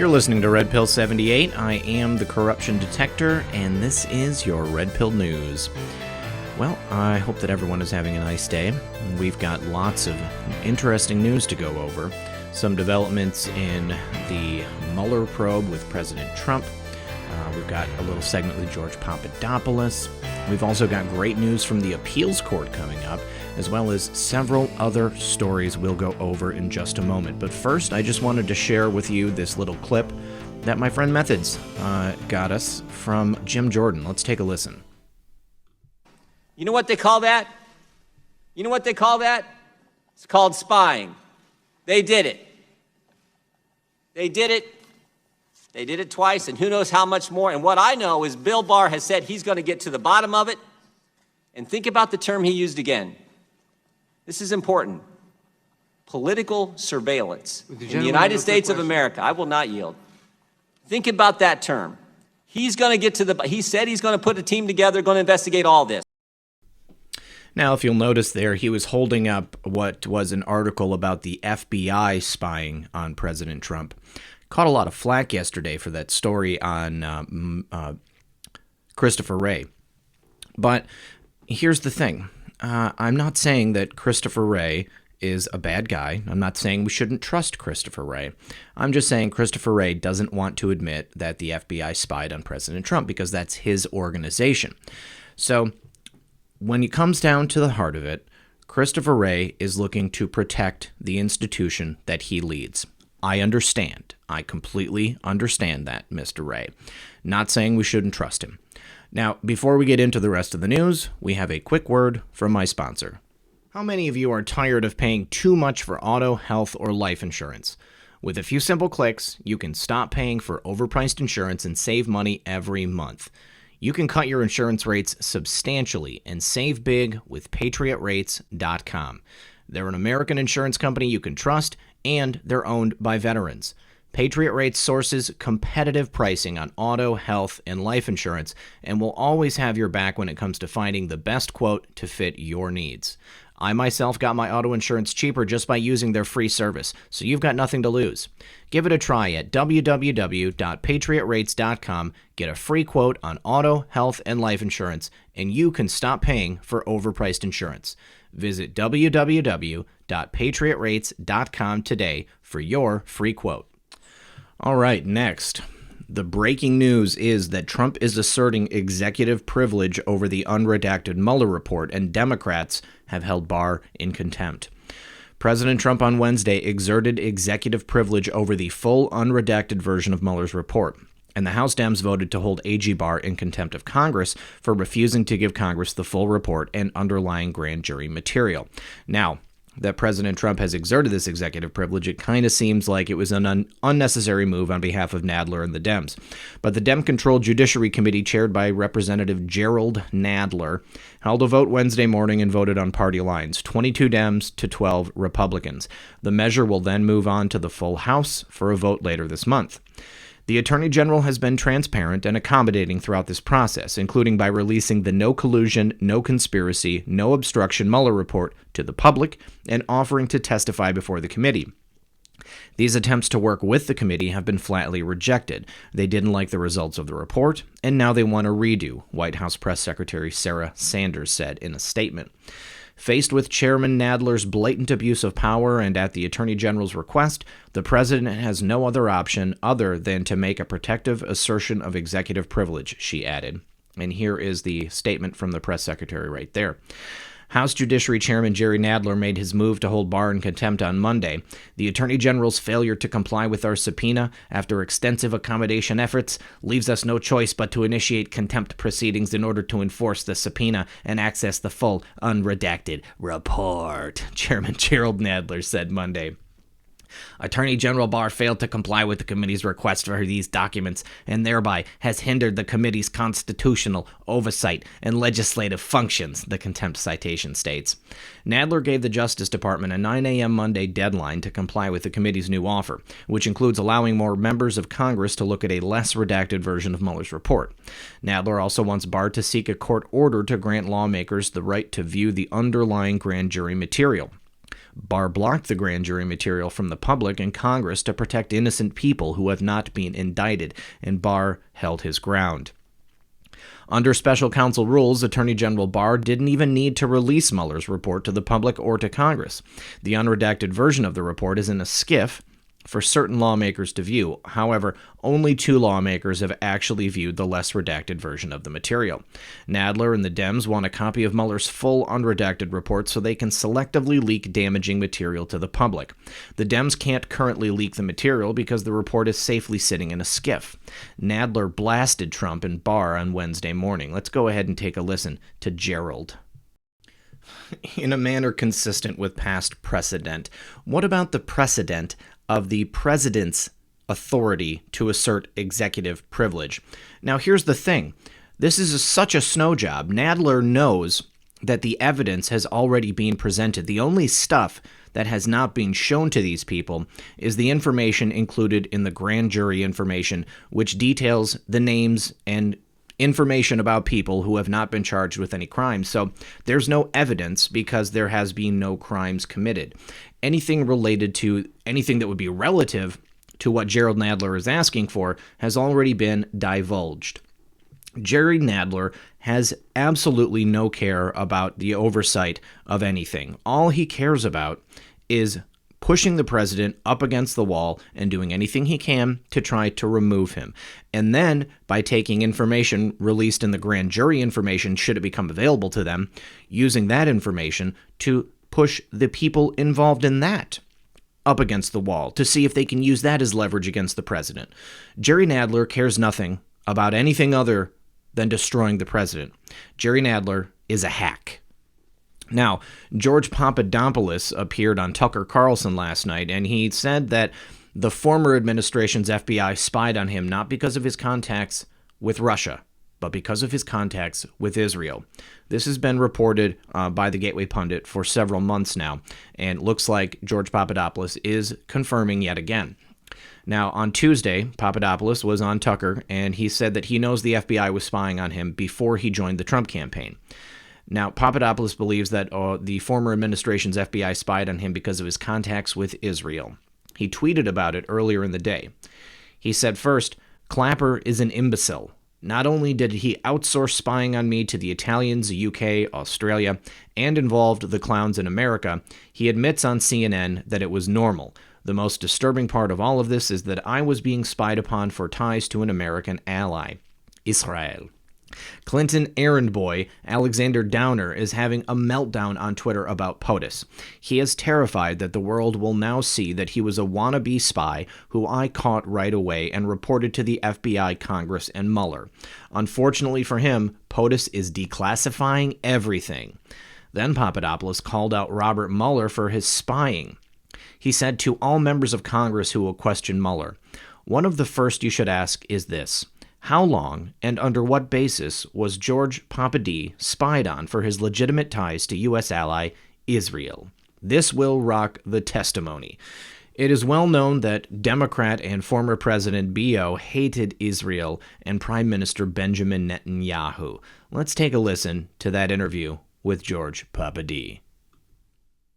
You're listening to Red Pill 78. I am the corruption detector, and this is your Red Pill News. Well, I hope that everyone is having a nice day. We've got lots of interesting news to go over. Some developments in the Mueller probe with President Trump. We've got a little segment with George Papadopoulos. We've also got great news from the appeals court coming up, as well as several other stories we'll go over in just a moment. But first, I just wanted to share with you this little clip that my friend Methods got us from Jim Jordan. Let's take a listen. You know what they call that? You know what they call that? It's called spying. They did it. They did it. They did it twice, and who knows how much more. And what I know is Bill Barr has said he's going to get to the bottom of it. And think about the term he used again. This is important. Political surveillance in the United States of America. I will not yield. Think about that term. He's going to get to he said he's going to put a team together, going to investigate all this. Now, if you'll notice there, he was holding up what was an article about the FBI spying on President Trump. Caught a lot of flack yesterday for that story on Christopher Wray. But here's the thing. I'm not saying that Christopher Wray is a bad guy. I'm not saying we shouldn't trust Christopher Wray. I'm just saying Christopher Wray doesn't want to admit that the FBI spied on President Trump because that's his organization. So when it comes down to the heart of it, Christopher Wray is looking to protect the institution that he leads. I understand. I completely understand that, Mr. Wray. Not saying we shouldn't trust him. Now, before we get into the rest of the news, we have a quick word from my sponsor. How many of you are tired of paying too much for auto, health, or life insurance? With a few simple clicks, you can stop paying for overpriced insurance and save money every month. You can cut your insurance rates substantially and save big with PatriotRates.com. They're an American insurance company you can trust, and they're owned by veterans. Patriot Rates sources competitive pricing on auto, health, and life insurance, and will always have your back when it comes to finding the best quote to fit your needs. I myself got my auto insurance cheaper just by using their free service, so you've got nothing to lose. Give it a try at www.patriotrates.com, get a free quote on auto, health, and life insurance, and you can stop paying for overpriced insurance. Visit www.patriotrates.com today for your free quote. All right, next. The breaking news is that Trump is asserting executive privilege over the unredacted Mueller report, and Democrats have held Barr in contempt. President Trump on Wednesday exerted executive privilege over the full unredacted version of Mueller's report, and the House Dems voted to hold AG Barr in contempt of Congress for refusing to give Congress the full report and underlying grand jury material. Now, that President Trump has exerted this executive privilege, it kind of seems like it was an unnecessary move on behalf of Nadler and the Dems. But the Dem-controlled Judiciary Committee, chaired by Representative Gerald Nadler, held a vote Wednesday morning and voted on party lines, 22 Dems to 12 Republicans. The measure will then move on to the full House for a vote later this month. The Attorney General has been transparent and accommodating throughout this process, including by releasing the no collusion, no conspiracy, no obstruction Mueller report to the public and offering to testify before the committee. These attempts to work with the committee have been flatly rejected. They didn't like the results of the report, and now they want a redo, White House Press Secretary Sarah Sanders said in a statement. Faced with Chairman Nadler's blatant abuse of power and at the Attorney General's request, the president has no other option other than to make a protective assertion of executive privilege, she added. And here is the statement from the press secretary right there. House Judiciary Chairman Jerry Nadler made his move to hold Barr in contempt on Monday. The Attorney General's failure to comply with our subpoena after extensive accommodation efforts leaves us no choice but to initiate contempt proceedings in order to enforce the subpoena and access the full unredacted report, Chairman Gerald Nadler said Monday. Attorney General Barr failed to comply with the committee's request for these documents and thereby has hindered the committee's constitutional oversight and legislative functions, the contempt citation states. Nadler gave the Justice Department a 9 a.m. Monday deadline to comply with the committee's new offer, which includes allowing more members of Congress to look at a less redacted version of Mueller's report. Nadler also wants Barr to seek a court order to grant lawmakers the right to view the underlying grand jury material. Barr blocked the grand jury material from the public and Congress to protect innocent people who have not been indicted, and Barr held his ground. Under special counsel rules, Attorney General Barr didn't even need to release Mueller's report to the public or to Congress. The unredacted version of the report is in a SCIF for certain lawmakers to view. However, only 2 lawmakers have actually viewed the less redacted version of the material. Nadler and the Dems want a copy of Mueller's full unredacted report so they can selectively leak damaging material to the public. The Dems can't currently leak the material because the report is safely sitting in a SCIF. Nadler blasted Trump and Barr on Wednesday morning. Let's go ahead and take a listen to Gerald. In a manner consistent with past precedent, what about the precedent of the president's authority to assert executive privilege? Now, here's the thing. This is such a snow job. Nadler knows that the evidence has already been presented. The only stuff that has not been shown to these people is the information included in the grand jury information, which details the names and information about people who have not been charged with any crimes. So there's no evidence because there has been no crimes committed. Anything related to anything that would be relative to what Gerald Nadler is asking for has already been divulged. Jerry Nadler has absolutely no care about the oversight of anything. All he cares about is pushing the president up against the wall and doing anything he can to try to remove him. And then, by taking information released in the grand jury information, should it become available to them, using that information to push the people involved in that up against the wall to see if they can use that as leverage against the president. Jerry Nadler cares nothing about anything other than destroying the president. Jerry Nadler is a hack. Now, George Papadopoulos appeared on Tucker Carlson last night, and he said that the former administration's FBI spied on him not because of his contacts with Russia, but because of his contacts with Israel. This has been reported by the Gateway Pundit for several months now, and looks like George Papadopoulos is confirming yet again. Now, on Tuesday, Papadopoulos was on Tucker, and he said that he knows the FBI was spying on him before he joined the Trump campaign. Now, Papadopoulos believes that the former administration's FBI spied on him because of his contacts with Israel. He tweeted about it earlier in the day. He said, first, Clapper is an imbecile. Not only did he outsource spying on me to the Italians, UK, Australia, and involved the clowns in America, he admits on CNN that it was normal. The most disturbing part of all of this is that I was being spied upon for ties to an American ally, Israel. Clinton errand boy Alexander Downer is having a meltdown on Twitter about POTUS. He is terrified that the world will now see that he was a wannabe spy who I caught right away and reported to the FBI, Congress, and Mueller. Unfortunately for him, POTUS is declassifying everything. Then Papadopoulos called out Robert Mueller for his spying. He said to all members of Congress who will question Mueller, one of the first you should ask is this. How long and under what basis was George Papadopoulos spied on for his legitimate ties to U.S. ally Israel? This will rock the testimony. It is well known that Democrat and former President Bio hated Israel and Prime Minister Benjamin Netanyahu. Let's take a listen to that interview with George Papadopoulos.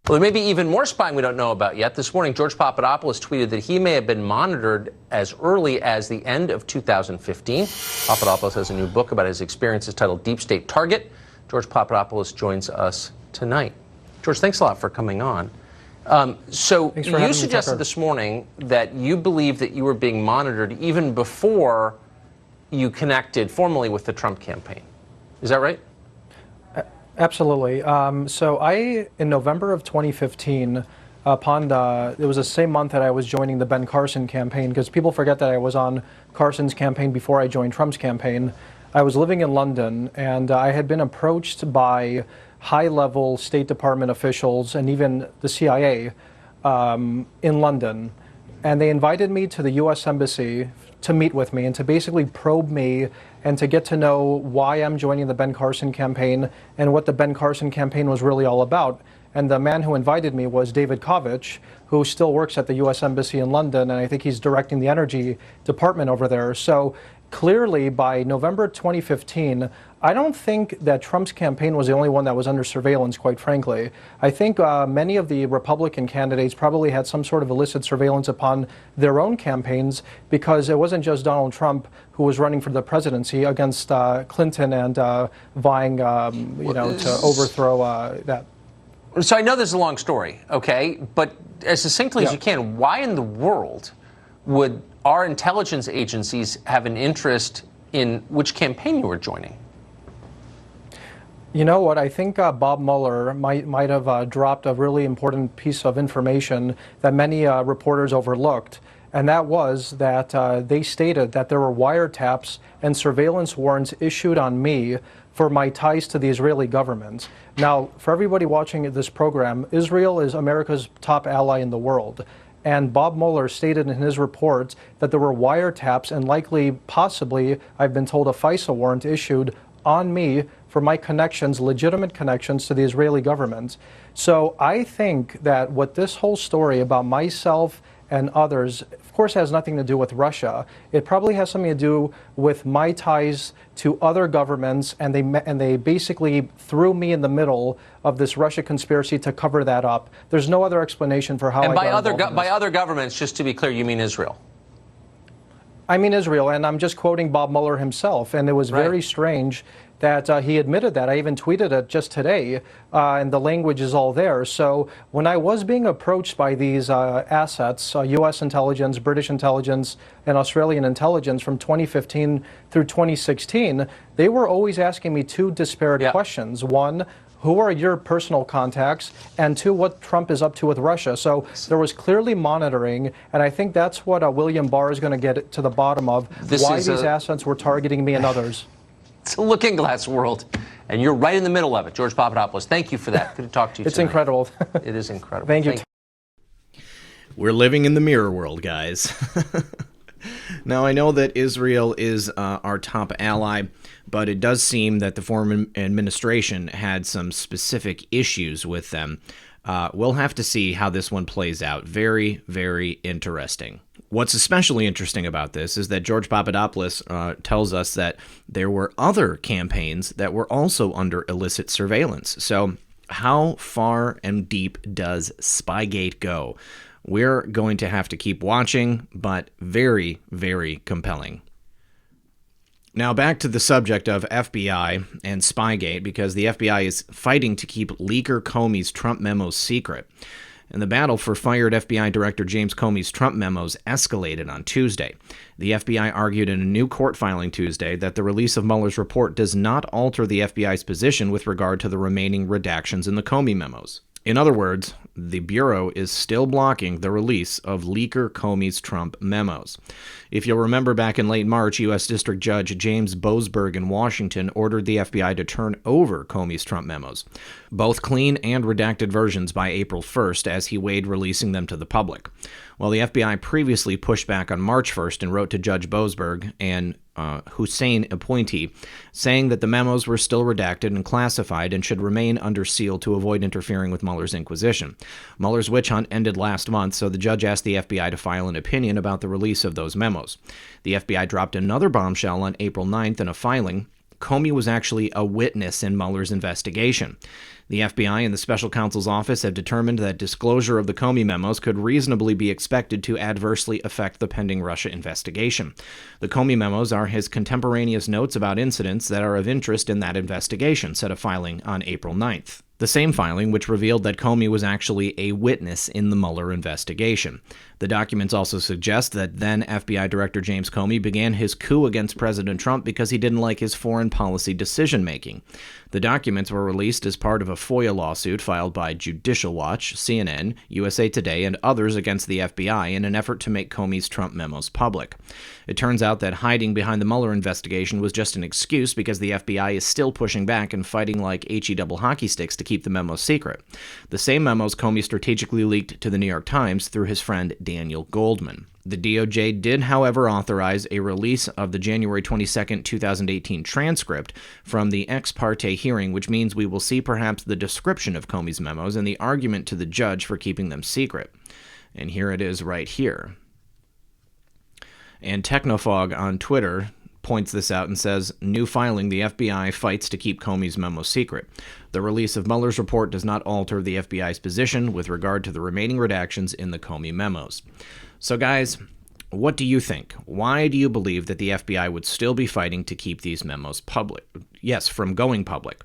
Well, there may be even more spying we don't know about yet. This morning, George Papadopoulos tweeted that he may have been monitored as early as the end of 2015. Papadopoulos has a new book about his experiences titled Deep State Target. George Papadopoulos joins us tonight. George, thanks a lot for coming on. So you suggested this morning that you believe that you were being monitored even before you connected formally with the Trump campaign. Is that right? Absolutely. In November of 2015, it was the same month that I was joining the Ben Carson campaign, because people forget that I was on Carson's campaign before I joined Trump's campaign. I was living in London, and I had been approached by high-level State Department officials and even the CIA in London, and they invited me to the U.S. Embassy to meet with me and to basically probe me and to get to know why I'm joining the Ben Carson campaign and what the Ben Carson campaign was really all about. And the man who invited me was David Kovach, who still works at the U.S. Embassy in London, and I think he's directing the energy department over there. So clearly, by November 2015, I don't think that Trump's campaign was the only one that was under surveillance, quite frankly. I think many of the Republican candidates probably had some sort of illicit surveillance upon their own campaigns, because it wasn't just Donald Trump who was running for the presidency against Clinton and vying, to overthrow that. So I know this is a long story, okay? But as succinctly as you can, why in the world would our intelligence agencies have an interest in which campaign you were joining? You know what? I think Bob Mueller might have dropped a really important piece of information that many reporters overlooked, and that was that they stated that there were wiretaps and surveillance warrants issued on me for my ties to the Israeli government. Now, for everybody watching this program, Israel is America's top ally in the world. And Bob Mueller stated in his report that there were wiretaps and likely, possibly, I've been told, a FISA warrant issued on me for my connections, legitimate connections to the Israeli government. So I think that what this whole story about myself and others, of course, has nothing to do with Russia. It probably has something to do with my ties to other governments, and they basically threw me in the middle of this Russia conspiracy to cover that up. There's no other explanation for how I got involved in this. By other governments, just to be clear, you mean Israel? I mean Israel, and I'm just quoting Bob Mueller himself, and it was very strange that he admitted that. I even tweeted it just today, and the language is all there. So when I was being approached by these assets, U.S. intelligence, British intelligence, and Australian intelligence from 2015 through 2016, they were always asking me two disparate questions. One, who are your personal contacts? And two, what Trump is up to with Russia. So there was clearly monitoring, and I think that's what William Barr is going to get to the bottom of, why these assets were targeting me and others. It's a looking glass world, and you're right in the middle of it. George Papadopoulos, thank you for that. Good to talk to you It's tonight. incredible. It is incredible. Thank you. We're living in the mirror world, guys. Now, I know that Israel is our top ally, but it does seem that the former administration had some specific issues with them. We'll have to see how this one plays out. Very, very interesting. What's especially interesting about this is that George Papadopoulos tells us that there were other campaigns that were also under illicit surveillance. So how far and deep does Spygate go? We're going to have to keep watching, but very, very compelling. Now back to the subject of FBI and Spygate, because the FBI is fighting to keep leaker Comey's Trump memos secret. And the battle for fired FBI Director James Comey's Trump memos escalated on Tuesday. The FBI argued in a new court filing Tuesday that the release of Mueller's report does not alter the FBI's position with regard to the remaining redactions in the Comey memos. In other words, the Bureau is still blocking the release of leaker Comey's Trump memos. If you'll remember, back in late March, U.S. District Judge James Boasberg in Washington ordered the FBI to turn over Comey's Trump memos, both clean and redacted versions, by April 1st, as he weighed releasing them to the public. Well, the FBI previously pushed back on March 1st and wrote to Judge Boasberg, an Hussein appointee, saying that the memos were still redacted and classified and should remain under seal to avoid interfering with Mueller's inquisition. Mueller's witch hunt ended last month, so the judge asked the FBI to file an opinion about the release of those memos. The FBI dropped another bombshell on April 9th in a filing. Comey was actually a witness in Mueller's investigation. The FBI and the special counsel's office have determined that disclosure of the Comey memos could reasonably be expected to adversely affect the pending Russia investigation. The Comey memos are his contemporaneous notes about incidents that are of interest in that investigation, said a filing on April 9th. The same filing which revealed that Comey was actually a witness in the Mueller investigation. The documents also suggest that then FBI Director James Comey began his coup against President Trump because he didn't like his foreign policy decision-making. The documents were released as part of a FOIA lawsuit filed by Judicial Watch, CNN, USA Today, and others against the FBI in an effort to make Comey's Trump memos public. It turns out that hiding behind the Mueller investigation was just an excuse because the FBI is still pushing back and fighting like HE double hockey sticks to keep the memos secret. The same memos Comey strategically leaked to the New York Times through his friend Daniel Goldman. The DOJ did, however, authorize a release of the January 22, 2018 transcript from the ex parte hearing, which means we will see perhaps the description of Comey's memos and the argument to the judge for keeping them secret. And here it is right here. And Technofog on Twitter points this out and says, new filing, the FBI fights to keep Comey's memo secret. The release of Mueller's report does not alter the FBI's position with regard to the remaining redactions in the Comey memos. So guys, what do you think? Why do you believe that the FBI would still be fighting to keep these memos public? Yes, from going public.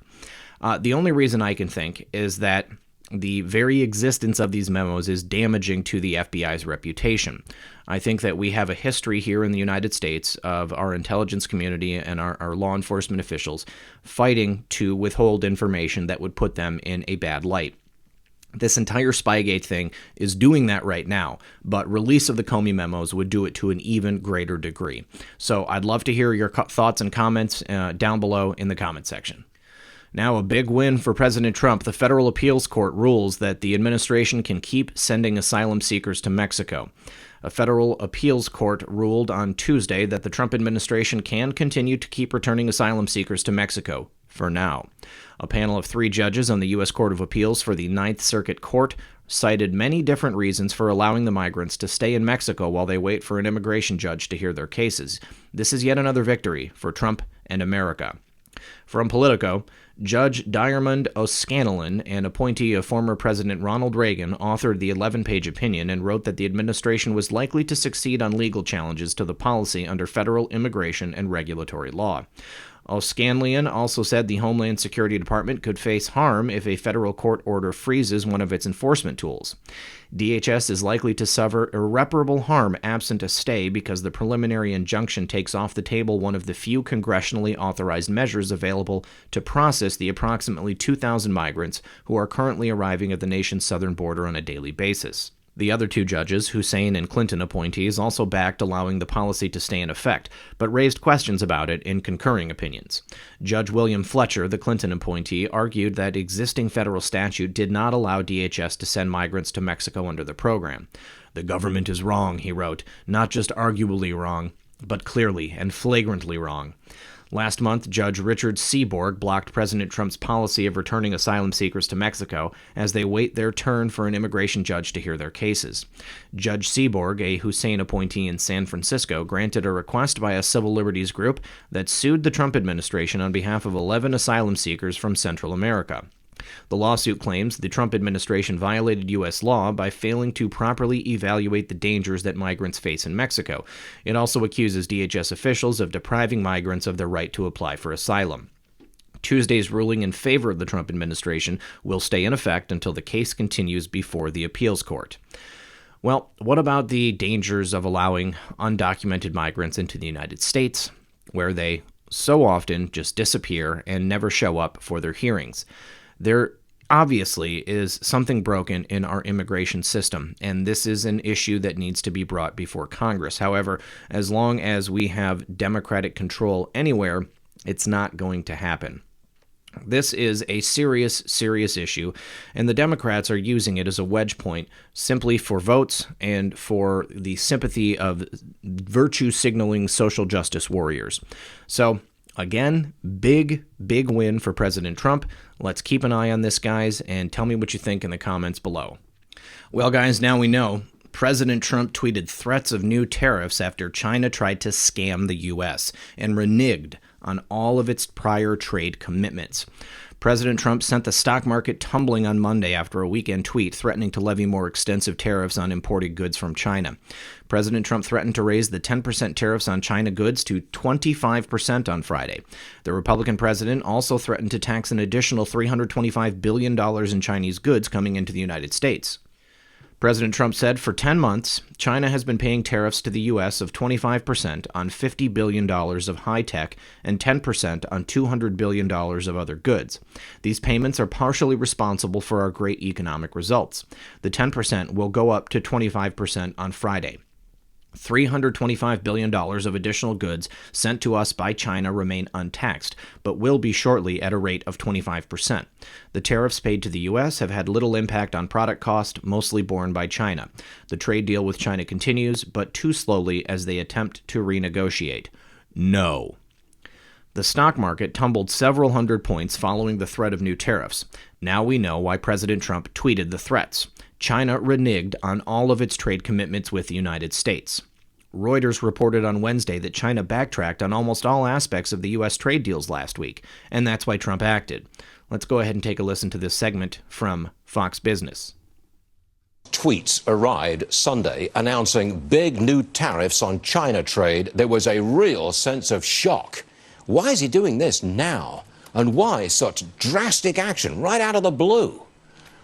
The only reason I can think is that the very existence of these memos is damaging to the FBI's reputation. I think that we have a history here in the United States of our intelligence community and our law enforcement officials fighting to withhold information that would put them in a bad light. This entire Spygate thing is doing that right now, but release of the Comey memos would do it to an even greater degree. So I'd love to hear your thoughts and comments down below in the comment section. Now, a big win for President Trump. The federal appeals court rules that the administration can keep sending asylum seekers to Mexico. A federal appeals court ruled on Tuesday that the Trump administration can continue to keep returning asylum seekers to Mexico, for now. A panel of 3 judges on the U.S. Court of Appeals for the Ninth Circuit Court cited many different reasons for allowing the migrants to stay in Mexico while they wait for an immigration judge to hear their cases. This is yet another victory for Trump and America. From Politico, Judge Diarmond O'Scanlan, an appointee of former President Ronald Reagan, authored the 11-page opinion and wrote that the administration was likely to succeed on legal challenges to the policy under federal immigration and regulatory law. O'Scanlan also said the Homeland Security Department could face harm if a federal court order freezes one of its enforcement tools. DHS is likely to suffer irreparable harm absent a stay because the preliminary injunction takes off the table one of the few congressionally authorized measures available to process the approximately 2,000 migrants who are currently arriving at the nation's southern border on a daily basis. The other 2 judges, Hussein and Clinton appointees, also backed allowing the policy to stay in effect, but raised questions about it in concurring opinions. Judge William Fletcher, the Clinton appointee, argued that existing federal statute did not allow DHS to send migrants to Mexico under the program. The government is wrong, he wrote, not just arguably wrong, but clearly and flagrantly wrong. Last month, Judge Richard Seaborg blocked President Trump's policy of returning asylum seekers to Mexico as they wait their turn for an immigration judge to hear their cases. Judge Seaborg, a Hussein appointee in San Francisco, granted a request by a civil liberties group that sued the Trump administration on behalf of 11 asylum seekers from Central America. The lawsuit claims the Trump administration violated U.S. law by failing to properly evaluate the dangers that migrants face in Mexico. It also accuses DHS officials of depriving migrants of their right to apply for asylum. Tuesday's ruling in favor of the Trump administration will stay in effect until the case continues before the appeals court. Well, what about the dangers of allowing undocumented migrants into the United States, where they so often just disappear and never show up for their hearings? There obviously is something broken in our immigration system, and this is an issue that needs to be brought before Congress. However, as long as we have Democratic control anywhere, it's not going to happen. This is a serious, serious issue, and the Democrats are using it as a wedge point simply for votes and for the sympathy of virtue-signaling social justice warriors. So, again, big win for President Trump. Let's keep an eye on this, guys, and tell me what you think in the comments below. Well, guys, now we know. President Trump tweeted threats of new tariffs after China tried to scam the U.S. and reneged on all of its prior trade commitments. President Trump sent the stock market tumbling on Monday after a weekend tweet threatening to levy more extensive tariffs on imported goods from China. President Trump threatened to raise the 10% tariffs on China goods to 25% on Friday. The Republican president also threatened to tax an additional $325 billion in Chinese goods coming into the United States. President Trump said for 10 months, China has been paying tariffs to the U.S. of 25% on $50 billion of high-tech and 10% on $200 billion of other goods. These payments are partially responsible for our great economic results. The 10% will go up to 25% on Friday. $325 billion of additional goods sent to us by China remain untaxed, but will be shortly at a rate of 25%. The tariffs paid to the U.S. have had little impact on product cost, mostly borne by China. The trade deal with China continues, but too slowly as they attempt to renegotiate. No. The stock market tumbled several hundred points following the threat of new tariffs. Now we know why President Trump tweeted the threats. China reneged on all of its trade commitments with the United States. Reuters reported on Wednesday that China backtracked on almost all aspects of the U.S. trade deals last week, and that's why Trump acted. Let's go ahead and take a listen to this segment from Fox Business. Tweets arrived Sunday announcing big new tariffs on China trade. There was a real sense of shock. Why is he doing this now? And why such drastic action right out of the blue?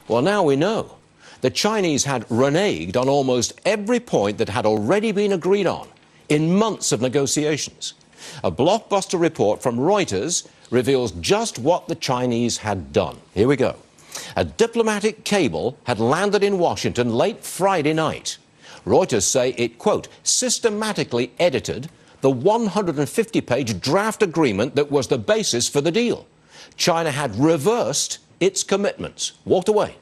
Well, now we know. The Chinese had reneged on almost every point that had already been agreed on in months of negotiations. A blockbuster report from Reuters reveals just what the Chinese had done. Here we go. A diplomatic cable had landed in Washington late Friday night. Reuters say it, quote, systematically edited the 150-page draft agreement that was the basis for the deal. China had reversed its commitments, walked away.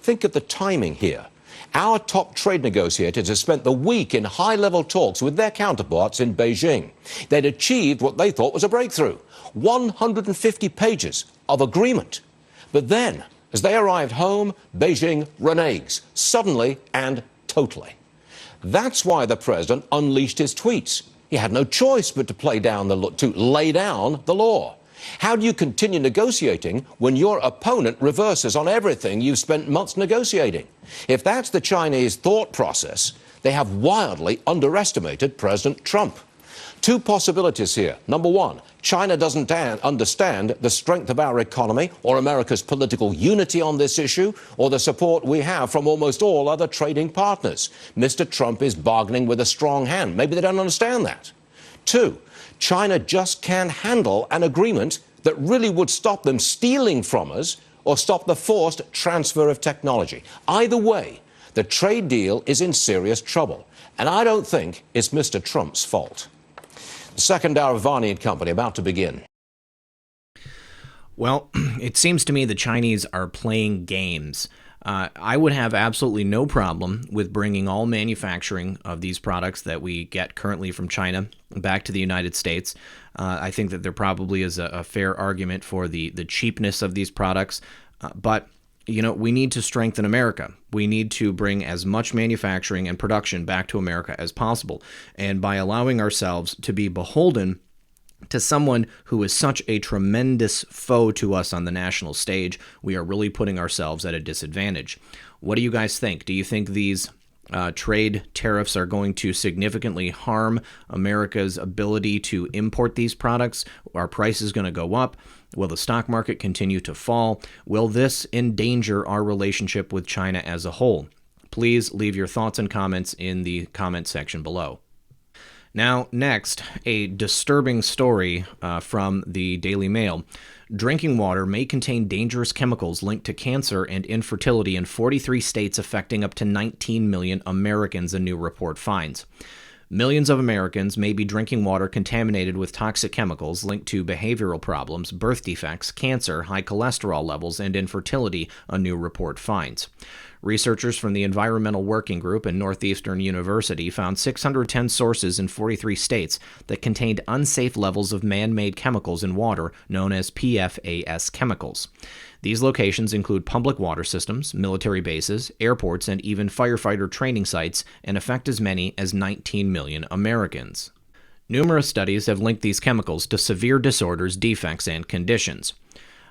Think of the timing here. Our top trade negotiators have spent the week in high-level talks with their counterparts in Beijing. They'd achieved what they thought was a breakthrough, 150 pages of agreement. But then, as they arrived home, Beijing reneges, suddenly and totally. That's why the president unleashed his tweets. He had no choice but to lay down the law. How do you continue negotiating when your opponent reverses on everything you've spent months negotiating? If that's the Chinese thought process, they have wildly underestimated President Trump. Two possibilities here. Number one, China doesn't understand the strength of our economy or America's political unity on this issue or the support we have from almost all other trading partners. Mr. Trump is bargaining with a strong hand. Maybe they don't understand that. Two, China just can't handle an agreement that really would stop them stealing from us or stop the forced transfer of technology. Either way, the trade deal is in serious trouble. And I don't think it's Mr. Trump's fault. The second hour of Varney and Company about to begin. Well, it seems to me the Chinese are playing games. I would have absolutely no problem with bringing all manufacturing of these products that we get currently from China back to the United States. I think that there probably is a fair argument for the cheapness of these products. But, you know, we need to strengthen America. We need to bring as much manufacturing and production back to America as possible. And by allowing ourselves to be beholden to someone who is such a tremendous foe to us on the national stage, we are really putting ourselves at a disadvantage. What do you guys think? Do you think these trade tariffs are going to significantly harm America's ability to import these products? Are prices going to go up? Will the stock market continue to fall? Will this endanger our relationship with China as a whole? Please leave your thoughts and comments in the comment section below. Now, next, a disturbing story from the Daily Mail. Drinking water may contain dangerous chemicals linked to cancer and infertility in 43 states, affecting up to 19 million Americans, a new report finds. Millions of Americans may be drinking water contaminated with toxic chemicals linked to behavioral problems, birth defects, cancer, high cholesterol levels, and infertility, a new report finds. Researchers from the Environmental Working Group and Northeastern University found 610 sources in 43 states that contained unsafe levels of man-made chemicals in water known as PFAS chemicals. These locations include public water systems, military bases, airports, and even firefighter training sites, and affect as many as 19 million Americans. Numerous studies have linked these chemicals to severe disorders, defects, and conditions.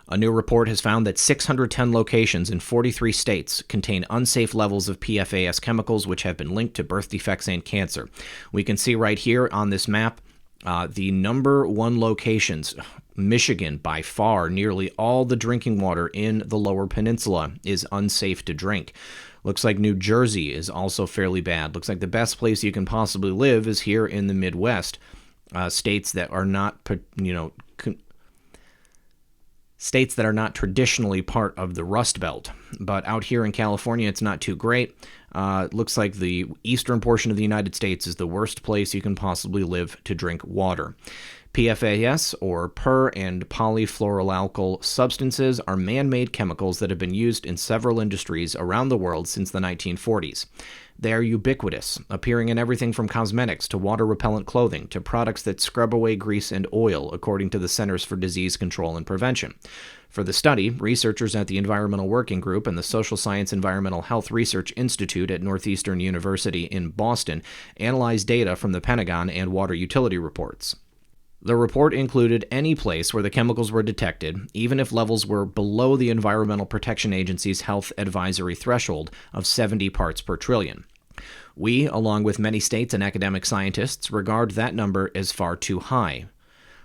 A new report has found that 610 locations in 43 states contain unsafe levels of PFAS chemicals, which have been linked to birth defects and cancer. We can see right here on this map the number one locations. Michigan, by far, nearly all the drinking water in the Lower Peninsula is unsafe to drink. Looks like New Jersey is also fairly bad. Looks like the best place you can possibly live is here in the Midwest. States that are not, states that are not traditionally part of the Rust Belt. But out here in California, it's not too great. Looks like the eastern portion of the United States is the worst place you can possibly live to drink water. PFAS, or per- and polyfluoroalkyl substances, are man-made chemicals that have been used in several industries around the world since the 1940s. They are ubiquitous, appearing in everything from cosmetics to water-repellent clothing to products that scrub away grease and oil, according to the Centers for Disease Control and Prevention. For the study, researchers at the Environmental Working Group and the Social Science Environmental Health Research Institute at Northeastern University in Boston analyzed data from the Pentagon and water utility reports. The report included any place where the chemicals were detected, even if levels were below the Environmental Protection Agency's health advisory threshold of 70 parts per trillion. We, along with many states and academic scientists, regard that number as far too high.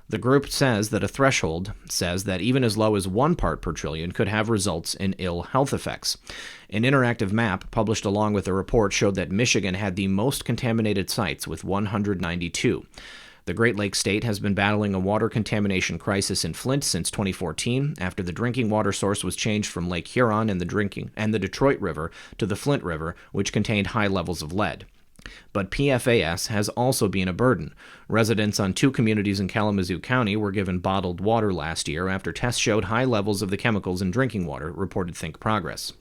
The group says that a threshold says that even as low as 1 part per trillion could have results in ill health effects. An interactive map published along with the report showed that Michigan had the most contaminated sites with 192. The Great Lakes state has been battling a water contamination crisis in Flint since 2014 after the drinking water source was changed from Lake Huron and the Detroit River to the Flint River, which contained high levels of lead. But PFAS has also been a burden. Residents on 2 communities in Kalamazoo County were given bottled water last year after tests showed high levels of the chemicals in drinking water, reported Think Progress.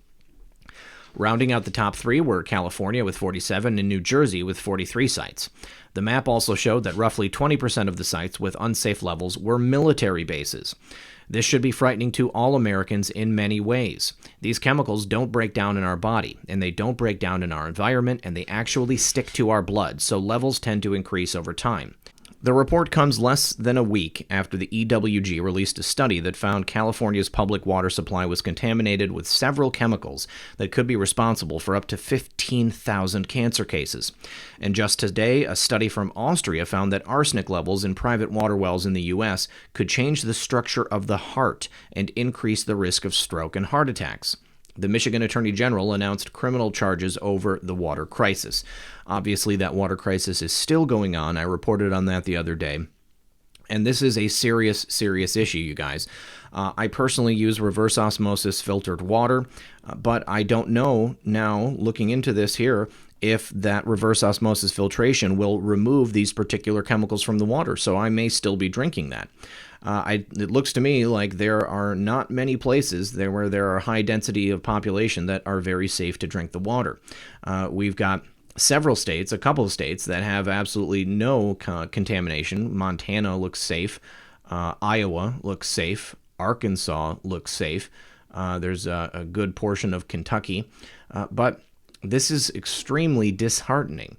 Rounding out the top 3 were California with 47 and New Jersey with 43 sites. The map also showed that roughly 20% of the sites with unsafe levels were military bases. This should be frightening to all Americans in many ways. These chemicals don't break down in our body, and they don't break down in our environment, and they actually stick to our blood, so levels tend to increase over time. The report comes less than a week after the EWG released a study that found California's public water supply was contaminated with several chemicals that could be responsible for up to 15,000 cancer cases. And just today, a study from Austria found that arsenic levels in private water wells in the U.S. could change the structure of the heart and increase the risk of stroke and heart attacks. The Michigan Attorney General announced criminal charges over the water crisis. Obviously, that water crisis is still going on. I reported on that the other day. And this is a serious, serious issue, you guys. I personally use reverse osmosis filtered water, but I don't know now, looking into this here, if that reverse osmosis filtration will remove these particular chemicals from the water. So I may still be drinking that. It looks to me like there are not many places there where there are a high density of population that are very safe to drink the water. We've got several states, a couple of states, that have absolutely no contamination. Montana looks safe. Iowa looks safe. Arkansas looks safe. There's a good portion of Kentucky. But this is extremely disheartening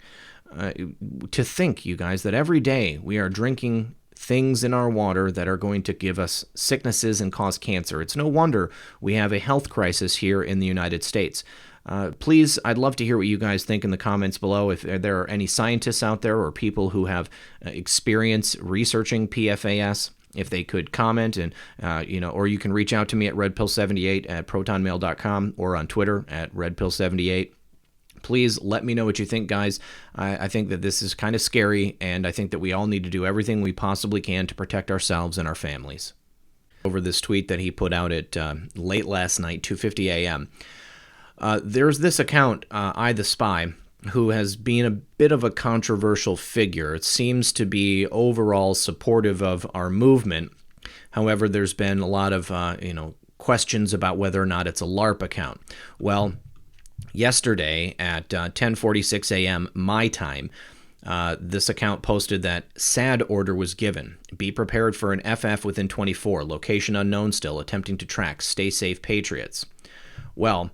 to think, you guys, that every day we are drinking things in our water that are going to give us sicknesses and cause cancer. It's no wonder we have a health crisis here in the United States. Please, I'd love to hear what you guys think in the comments below. If there are any scientists out there or people who have experience researching PFAS, if they could comment, and or you can reach out to me at redpill78 at protonmail.com or on Twitter at redpill78. Please let me know what you think, guys. I think that this is kind of scary, and I think that we all need to do everything we possibly can to protect ourselves and our families. Over this tweet that he put out at late last night, 2:50 a.m., there's this account, I the Spy, who has been a bit of a controversial figure. It seems to be overall supportive of our movement. However, there's been a lot of questions about whether or not it's a LARP account. Well, yesterday at 10:46 a.m. my time, this account posted that SAD order was given. Be prepared for an FF within 24. Location unknown still. Attempting to track. Stay safe, Patriots. Well,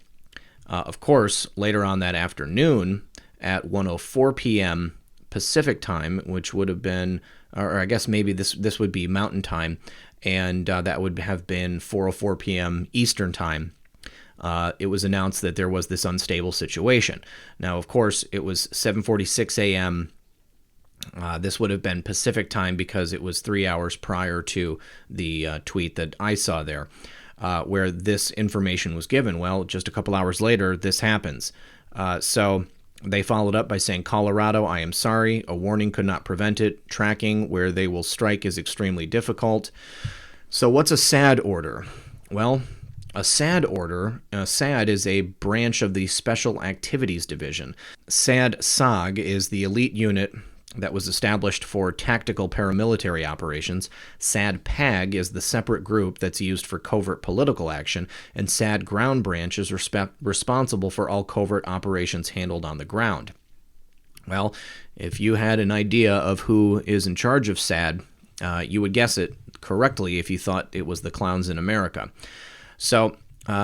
of course, later on that afternoon at 1:04 p.m. Pacific time, which would have been, or I guess maybe this would be Mountain Time, and that would have been 4:04 p.m. Eastern Time. It was announced that there was this unstable situation. Now, of course, it was 7:46 a.m. This would have been Pacific time because it was 3 hours prior to the tweet that I saw there, where this information was given. Well, just a couple hours later, this happens. So they followed up by saying, Colorado, I am sorry. A warning could not prevent it. Tracking where they will strike is extremely difficult. So what's a SAD order? Well, a SAD order, SAD is a branch of the Special Activities Division. SAD-SOG is the elite unit that was established for tactical paramilitary operations. SAD-PAG is the separate group that's used for covert political action, and SAD Ground Branch is responsible for all covert operations handled on the ground. Well, if you had an idea of who is in charge of SAD, you would guess it. correctly if you thought it was the clowns in America. So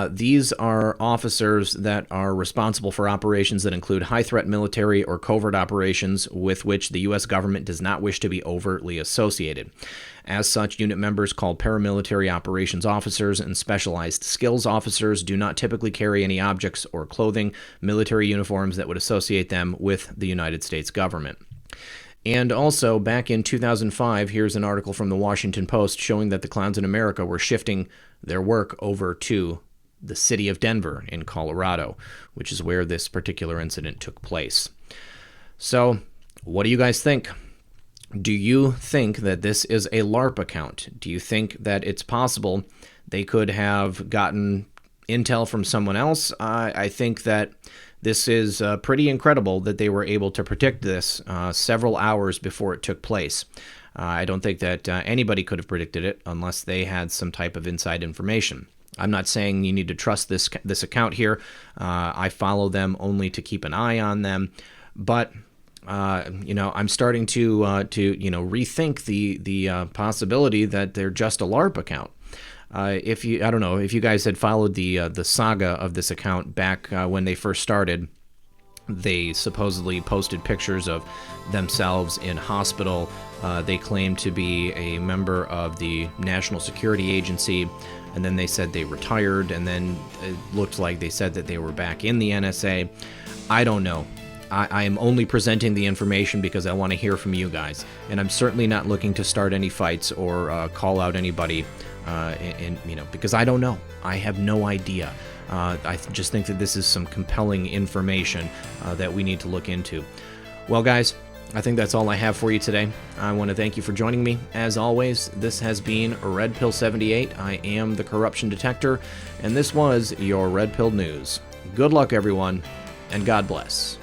these are officers that are responsible for operations that include high-threat military or covert operations with which the U.S. government does not wish to be overtly associated. As such, unit members called paramilitary operations officers and specialized skills officers do not typically carry any objects or clothing, military uniforms that would associate them with the United States government. And also, back in 2005, here's an article from the Washington Post showing that the clowns in America were shifting their work over to the city of Denver in Colorado, which is where this particular incident took place. So, what do you guys think? Do you think that this is a LARP account? Do you think that it's possible they could have gotten intel from someone else? I think that this is pretty incredible that they were able to predict this several hours before it took place. I don't think that anybody could have predicted it unless they had some type of inside information. I'm not saying you need to trust this account here. I follow them only to keep an eye on them, but I'm starting to rethink the possibility that they're just a LARP account. I don't know if you guys had followed the saga of this account back when they first started. They supposedly posted pictures of themselves in hospital. They claimed to be a member of the National Security Agency, and then they said they retired, and then it looked like they said that they were back in the NSA. I don't know. I am only presenting the information because I want to hear from you guys, and I'm certainly not looking to start any fights or call out anybody, because I don't know. I have no idea. I just think that this is some compelling information that we need to look into. Well, guys, I think that's all I have for you today. I want to thank you for joining me. As always, this has been Red Pill 78. I am the Corruption Detector, and this was your Red Pill News. Good luck, everyone, and God bless.